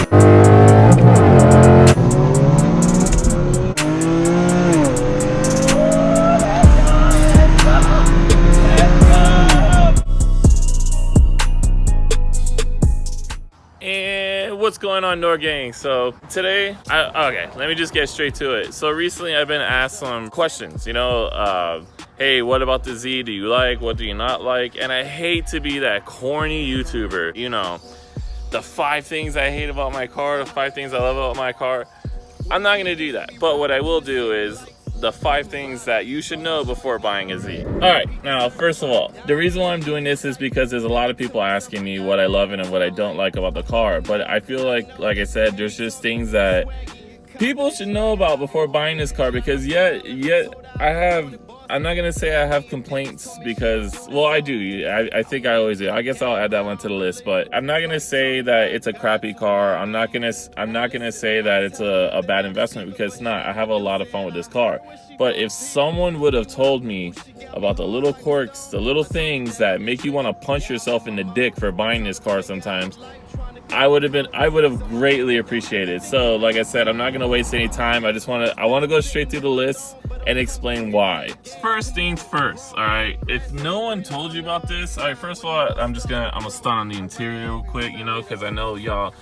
What's going on, Noir gang? So today, okay, let me just get straight to it. So recently I've been asked some questions, you know, hey, what about the Z? Do you like? What do you not like? And I hate to be that corny YouTuber, you know, the 5 things I hate about my car, the 5 things I love about my car. I'm not gonna do that. But what I will do is the 5 things that you should know before buying a Z. All right, now, first of all, the reason why I'm doing this is because there's a lot of people asking me what I love and what I don't like about the car. But I feel like I said, there's just things that people should know about before buying this car, because yet I'm not gonna say I have complaints, because, well, I do. I think I always do. I guess I'll add that one to the list. But I'm not gonna say that it's a crappy car. I'm not gonna say that it's a bad investment, because it's not. I have a lot of fun with this car. But if someone would have told me about the little quirks, the little things that make you want to punch yourself in the dick for buying this car sometimes, I would have greatly appreciated it. So, like I said, I'm not gonna waste any time. I want to go straight through the list and explain why. First things first, all right? If no one told you about this, all right, first of all, I'm gonna stun on the interior real quick, you know, because I know y'all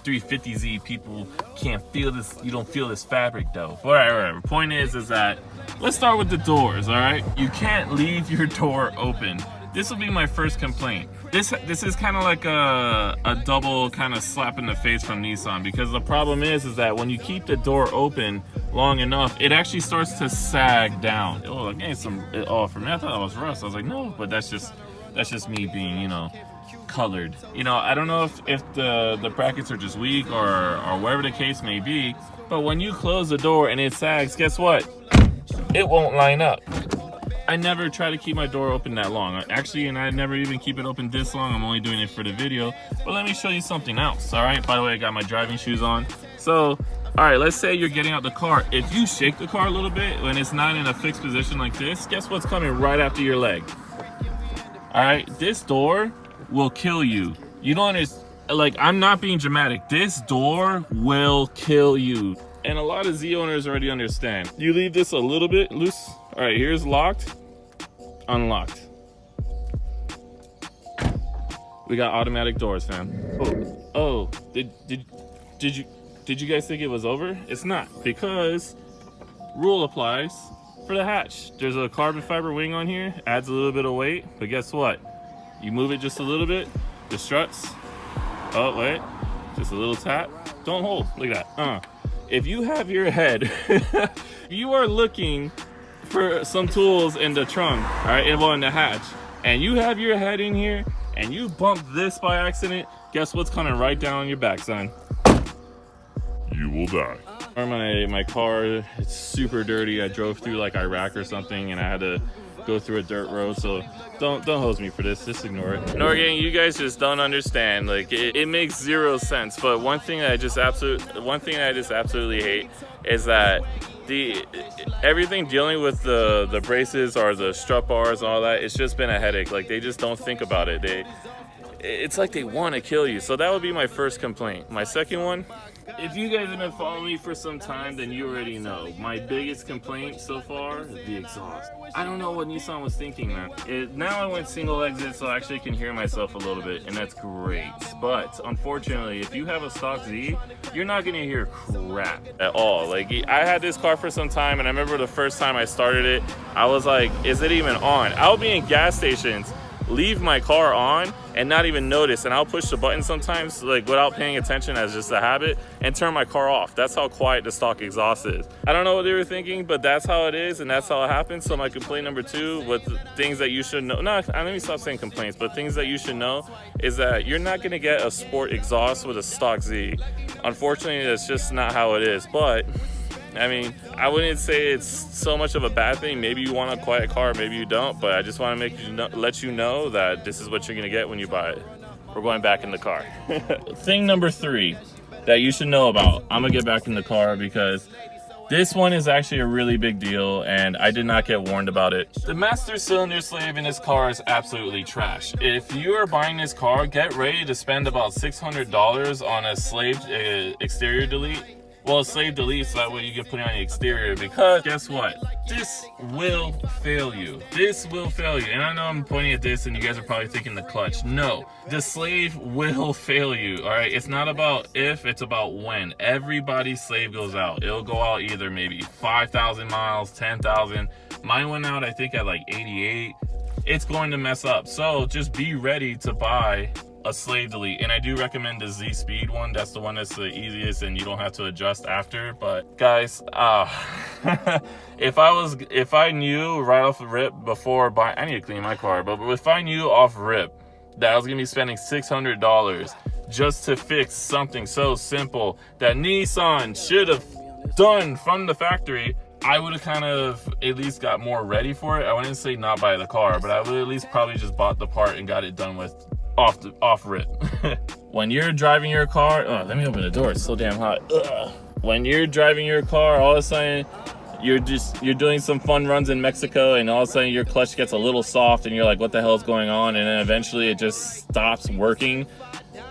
350Z people can't feel this. You don't feel this fabric though. Whatever. Point is that let's start with the doors, all right? You can't leave your door open. This will be my first complaint. This is kind of like a double kind of slap in the face from Nissan, because the problem is that when you keep the door open long enough, it actually starts to sag down. Oh, again, for me, I thought it was rust. I was like, no, but that's just me being, you know, colored. You know, I don't know if the brackets are just weak or whatever the case may be, but when you close the door and it sags, guess what? It won't line up. I never try to keep my door open that long. Actually, and I never even keep it open this long. I'm only doing it for the video. But let me show you something else, all right? By the way, I got my driving shoes on. So, all right, let's say you're getting out the car. If you shake the car a little bit when it's not in a fixed position like this, guess what's coming right after your leg? All right, this door will kill you. You don't understand. Like, I'm not being dramatic. This door will kill you. And a lot of Z owners already understand. You leave this a little bit loose. All right, here's locked, unlocked. We got automatic doors, fam. Oh, did you guys think it was over? It's not, because rule applies for the hatch. There's a carbon fiber wing on here, adds a little bit of weight, but guess what? You move it just a little bit, the struts. Oh wait, just a little tap. Don't hold. Look at that. If you have your head, you are looking for some tools in the trunk, all right, in the hatch, and you have your head in here and you bump this by accident, guess what's coming right down on your back, son? You will die. My car, it's super dirty. I drove through like Iraq or something, and I had to go through a dirt road, so don't hose me for this. Just ignore it. Noir gang, you guys just don't understand. Like, it makes zero sense. But one thing I just absolutely hate is that everything dealing with the braces or the strut bars and all that, it's just been a headache. Like, they just don't think about it. It's like they want to kill you. So that would be my first complaint. My second one, if you guys have been following me for some time, then you already know. My biggest complaint so far is the exhaust. I don't know what Nissan was thinking, man. Now I went single exit, so I actually can hear myself a little bit, and that's great. But unfortunately, if you have a stock Z, you're not gonna hear crap at all. Like, I had this car for some time, and I remember the first time I started it, I was like, is it even on? I'll be in gas stations, leave my car on and not even notice, and I'll push the button sometimes, like, without paying attention as just a habit, and turn my car off. That's how quiet the stock exhaust is. I don't know what they were thinking, but that's how it is, and that's how it happens. So my complaint number 2, with things that you should know, let me stop saying complaints, but things that you should know is that you're not gonna get a sport exhaust with a stock Z. Unfortunately, that's just not how it is. But I mean, I wouldn't say it's so much of a bad thing. Maybe you want a quiet car, maybe you don't, but I just want to let you know that this is what you're gonna get when you buy it. We're going back in the car. Thing number 3 that you should know about. I'm gonna get back in the car because This one is actually a really big deal, and I did not get warned about it. The master cylinder slave in this car is absolutely trash. If you are buying this car, get ready to spend about $600 on a slave exterior delete. Well, slave delete, so that way you can put it on the exterior, because guess what? This will fail you. This will fail you. And I know I'm pointing at this and you guys are probably thinking the clutch. No, the slave will fail you, all right? It's not about if, it's about when. Everybody's slave goes out. It'll go out either maybe 5,000 miles, 10,000. Mine went out, I think, at like 88. It's going to mess up. So just be ready to buy a slave delete, and I do recommend the Z Speed one. That's the one that's the easiest and you don't have to adjust after. But guys, if I knew right off the rip before buying, I need to clean my car, but if I knew off rip that I was gonna be spending $600 just to fix something so simple that Nissan should have done from the factory, I would have kind of at least got more ready for it. I wouldn't say not buy the car, but I would at least probably just bought the part and got it done with off rip. When you're driving your car, oh, let me open the door, it's so damn hot. Ugh. When you're driving your car, all of a sudden you're doing some fun runs in Mexico, and all of a sudden your clutch gets a little soft and you're like, what the hell is going on? And then eventually it just stops working.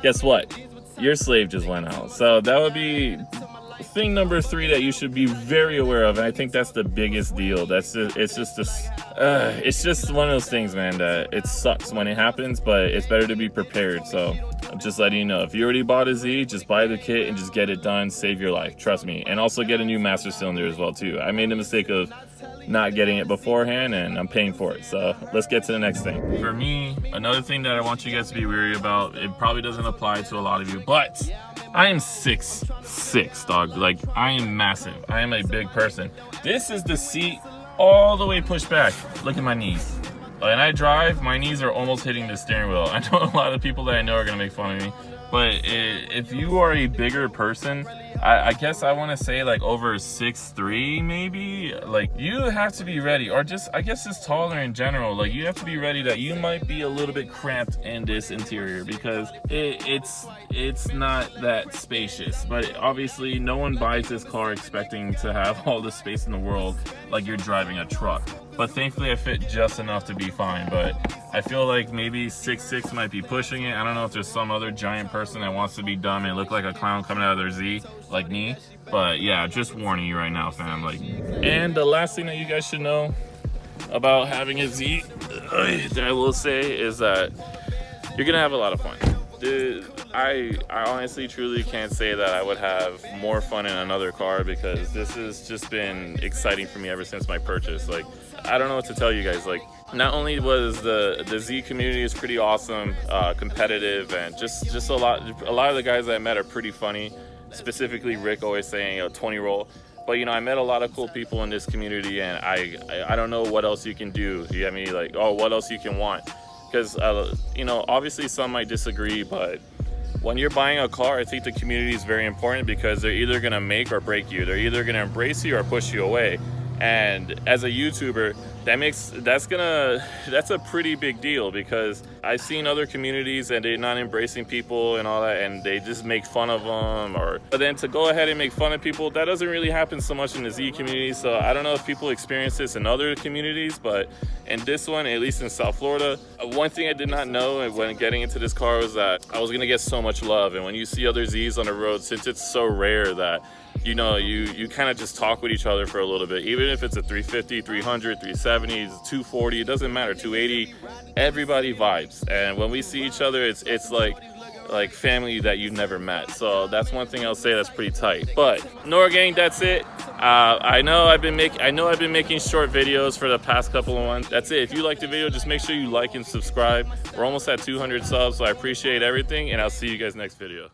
Guess what? Your slave just went out. So that would be thing number 3 that you should be very aware of, and I think that's the biggest deal. It's just one of those things, man, that it sucks when it happens, but it's better to be prepared. So I'm just letting you know, if you already bought a Z, just buy the kit and just get it done. Save your life, trust me. And also get a new master cylinder as well too. I made the mistake of not getting it beforehand, and I'm paying for it. So let's get to the next thing. For me, another thing that I want you guys to be wary about, it probably doesn't apply to a lot of you, but I am 6'6", dog. Like, I am massive. I am a big person. This is the seat all the way pushed back. Look at my knees. When I drive, my knees are almost hitting the steering wheel. I know a lot of people that I know are gonna make fun of me, but if you are a bigger person, I guess I want to say like over 6'3", maybe, like you have to be ready, or just, I guess it's taller in general. Like you have to be ready that you might be a little bit cramped in this interior, because it's not that spacious. But obviously no one buys this car expecting to have all the space in the world like you're driving a truck. But thankfully I fit just enough to be fine. But I feel like maybe 6'6" might be pushing it. I don't know if there's some other giant person that wants to be dumb and look like a clown coming out of their Z, like me. But yeah, just warning you right now, fam. Like, and the last thing that you guys should know about having a Z that I will say is that you're gonna have a lot of fun. Dude, I honestly truly can't say that I would have more fun in another car, because this has just been exciting for me ever since my purchase. Like, I don't know what to tell you guys. Like, not only was the Z community is pretty awesome, competitive, and just a lot of the guys that I met are pretty funny. Specifically Rick always saying 20 roll. But you know, I met a lot of cool people in this community, and I don't know what else you can do. You get me? Like, oh, what else you can want? Because you know, obviously some might disagree, but when you're buying a car, I think the community is very important, because they're either gonna make or break you. They're either gonna embrace you or push you away. And as a YouTuber, that's a pretty big deal, because I've seen other communities and they're not embracing people and all that, and they just make fun of them. But then to go ahead and make fun of people, that doesn't really happen so much in the Z community. So I don't know if people experience this in other communities, but in this one, at least in South Florida, one thing I did not know when getting into this car was that I was gonna get so much love. And when you see other Zs on the road, since it's so rare that, you know, you kind of just talk with each other for a little bit, even if it's a 350, 300, 370, 240, it doesn't matter, 280, everybody vibes. And when we see each other, it's like family that you've never met. So that's one thing I'll say that's pretty tight. But Noir Gang, that's it. I know I've been making short videos for the past couple of months. That's it. If you like the video, just make sure you like and subscribe. We're almost at 200 subs, so I appreciate everything, and I'll see you guys next video.